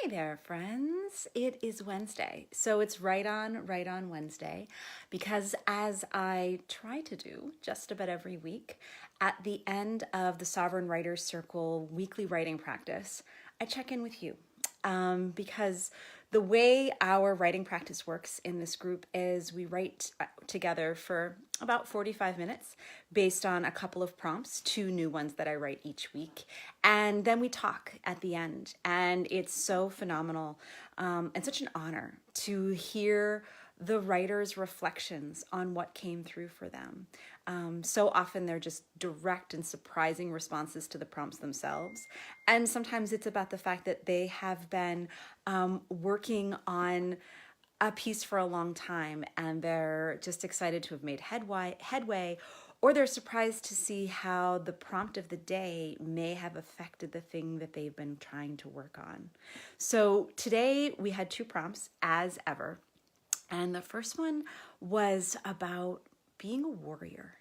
Hey there, friends. It is Wednesday. So it's right on Wednesday, because as I try to do just about every week, at the end of the Sovereign Writers Circle weekly writing practice, I check in with you. Because the way our writing practice works in this group is we write together for about 45 minutes based on a couple of prompts, two new ones that I write each week. And then we talk at the end. And it's so phenomenal and such an honor to hear the writer's reflections on what came through for them. So often they're just direct and surprising responses to the prompts themselves. And sometimes it's about the fact that they have been working on a piece for a long time and they're just excited to have made headway, or they're surprised to see how the prompt of the day may have affected the thing that they've been trying to work on. So today we had two prompts as ever. And the first one was about being a warrior.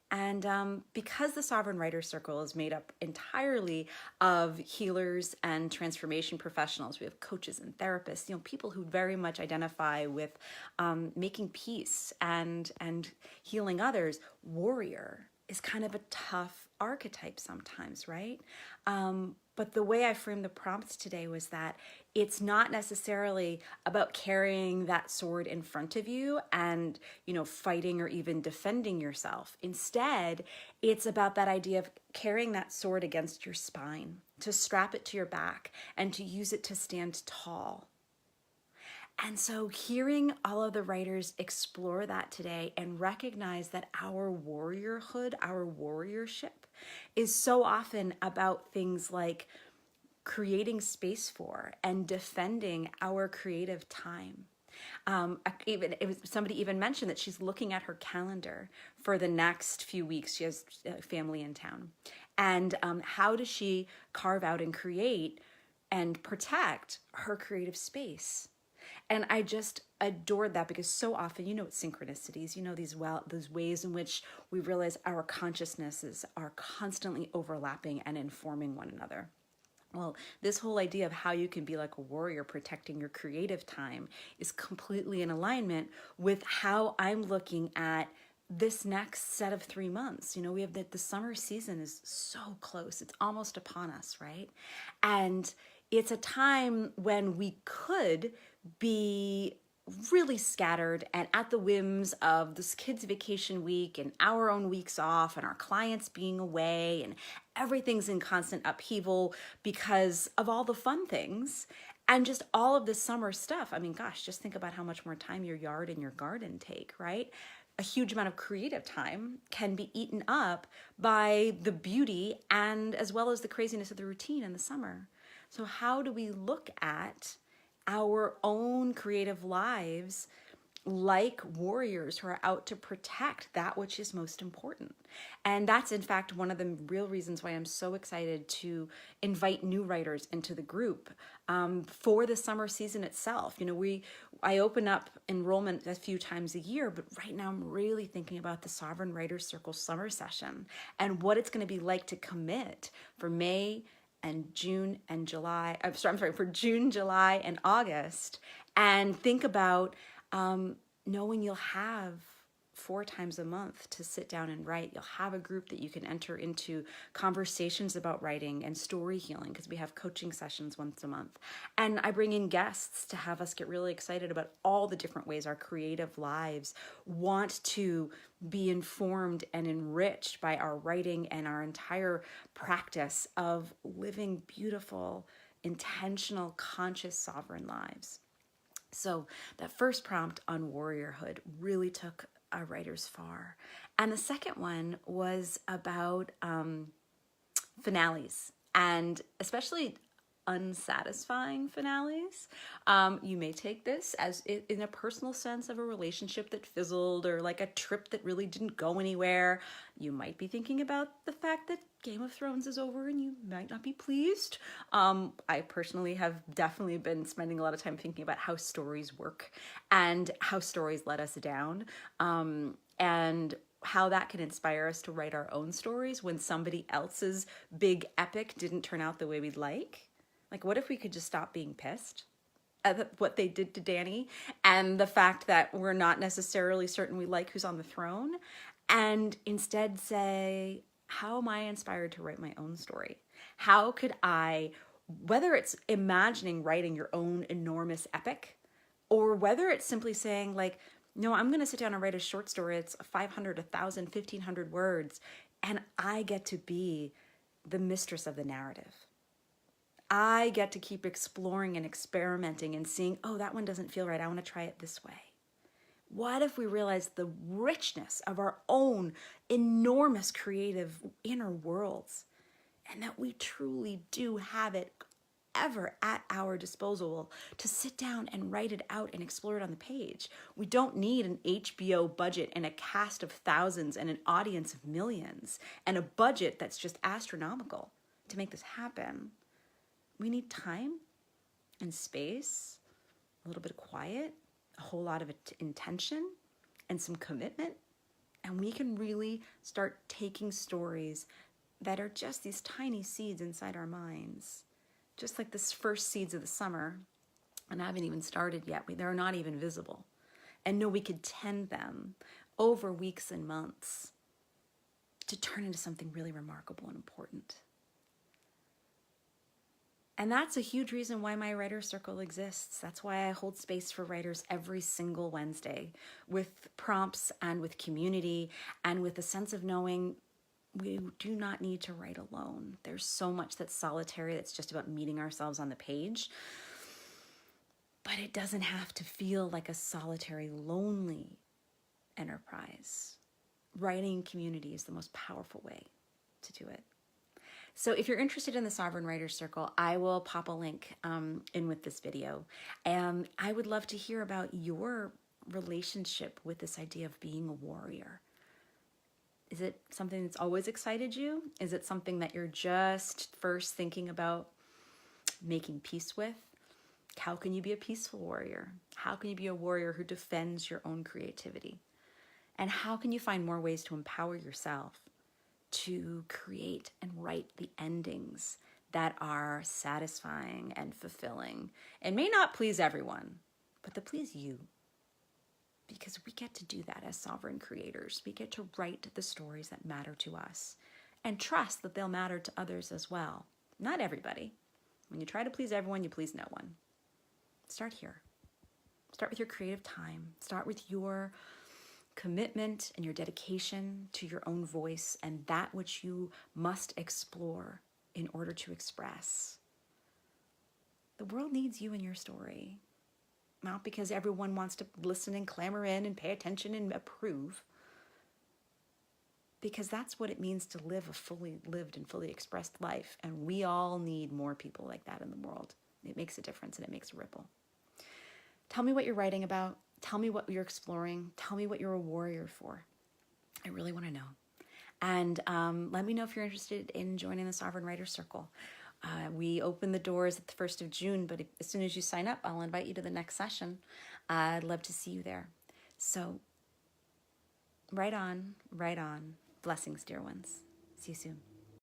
And because the Sovereign Writer Circle is made up entirely of healers and transformation professionals, we have coaches and therapists, people who very much identify with making peace and healing others. Warrior is kind of a tough archetype sometimes, right? But the way I framed the prompts today was that it's not necessarily about carrying that sword in front of you and, fighting or even defending yourself. Instead, it's about that idea of carrying that sword against your spine, to strap it to your back and to use it to stand tall. And so hearing all of the writers explore that today and recognize that our warriorhood, our warriorship is so often about things like creating space for and defending our creative time. Somebody even mentioned that she's looking at her calendar for the next few weeks. She has family in town. And how does she carve out and create and protect her creative space? And I just adored that, because so often, it's synchronicities, those ways in which we realize our consciousnesses are constantly overlapping and informing one another. Well, this whole idea of how you can be like a warrior protecting your creative time is completely in alignment with how I'm looking at this next set of 3 months. We have the summer season is so close. It's almost upon us, right? And it's a time when we could be really scattered and at the whims of this kids' vacation week and our own weeks off and our clients being away, and everything's in constant upheaval because of all the fun things and just all of this summer stuff. I mean, gosh, just think about how much more time your yard and your garden take, right? A huge amount of creative time can be eaten up by the beauty and as well as the craziness of the routine in the summer. So how do we look at our own creative lives like warriors who are out to protect that which is most important? And that's in fact one of the real reasons why I'm so excited to invite new writers into the group for the summer season itself. I open up enrollment a few times a year, but right now I'm really thinking about the Sovereign Writers Circle summer session and what it's going to be like to commit for May and June and July. I'm sorry, for June, July, and August, and think about knowing you'll have 4 times a month to sit down and write. You'll have a group that you can enter into conversations about writing and story healing, because we have coaching sessions once a month. And I bring in guests to have us get really excited about all the different ways our creative lives want to be informed and enriched by our writing and our entire practice of living beautiful, intentional, conscious, sovereign lives. So that first prompt on warriorhood really took our writers far. And the second one was about finales, and especially unsatisfying finales. You may take this as in a personal sense of a relationship that fizzled, or like a trip that really didn't go anywhere. You might be thinking about the fact that Game of Thrones is over and you might not be pleased. I personally have definitely been spending a lot of time thinking about how stories work and how stories let us down, and how that can inspire us to write our own stories when somebody else's big epic didn't turn out the way we'd like. Like, what if we could just stop being pissed at what they did to Dany and the fact that we're not necessarily certain we like who's on the throne, and instead say, how am I inspired to write my own story? How could I, whether it's imagining writing your own enormous epic, or whether it's simply saying like, no, I'm going to sit down and write a short story. It's 500, 1,000, 1,500 words, and I get to be the mistress of the narrative. I get to keep exploring and experimenting and seeing, oh, that one doesn't feel right. I want to try it this way. What if we realize the richness of our own enormous creative inner worlds, and that we truly do have it ever at our disposal to sit down and write it out and explore it on the page? We don't need an HBO budget and a cast of thousands and an audience of millions and a budget that's just astronomical to make this happen. We need time and space, a little bit of quiet, a whole lot of intention, and some commitment. And we can really start taking stories that are just these tiny seeds inside our minds. Just like this first seeds of the summer, and I haven't even started yet. They're not even visible. And no, we could tend them over weeks and months to turn into something really remarkable and important. And that's a huge reason why my writer's circle exists. That's why I hold space for writers every single Wednesday with prompts and with community and with a sense of knowing we do not need to write alone. There's so much that's solitary, that's just about meeting ourselves on the page. But it doesn't have to feel like a solitary, lonely enterprise. Writing community is the most powerful way to do it. So if you're interested in the Sovereign Writers Circle, I will pop a link in with this video. And I would love to hear about your relationship with this idea of being a warrior. Is it something that's always excited you? Is it something that you're just first thinking about making peace with? How can you be a peaceful warrior? How can you be a warrior who defends your own creativity? And how can you find more ways to empower yourself to create and write the endings that are satisfying and fulfilling and may not please everyone, but that please you? Because we get to do that as sovereign creators. We get to write the stories that matter to us and trust that they'll matter to others as well. Not everybody. When you try to please everyone, you please no one. Start here. Start with your creative time. Start with your commitment and your dedication to your own voice and that which you must explore in order to express. The world needs you and your story. Not because everyone wants to listen and clamor in and pay attention and approve. Because that's what it means to live a fully lived and fully expressed life. And we all need more people like that in the world. It makes a difference and it makes a ripple. Tell me what you're writing about. Tell me what you're exploring. Tell me what you're a warrior for. I really want to know. And let me know if you're interested in joining the Sovereign Writers Circle. We open the doors at the 1st of June, but as soon as you sign up, I'll invite you to the next session. I'd love to see you there. So, write on, write on. Blessings, dear ones. See you soon.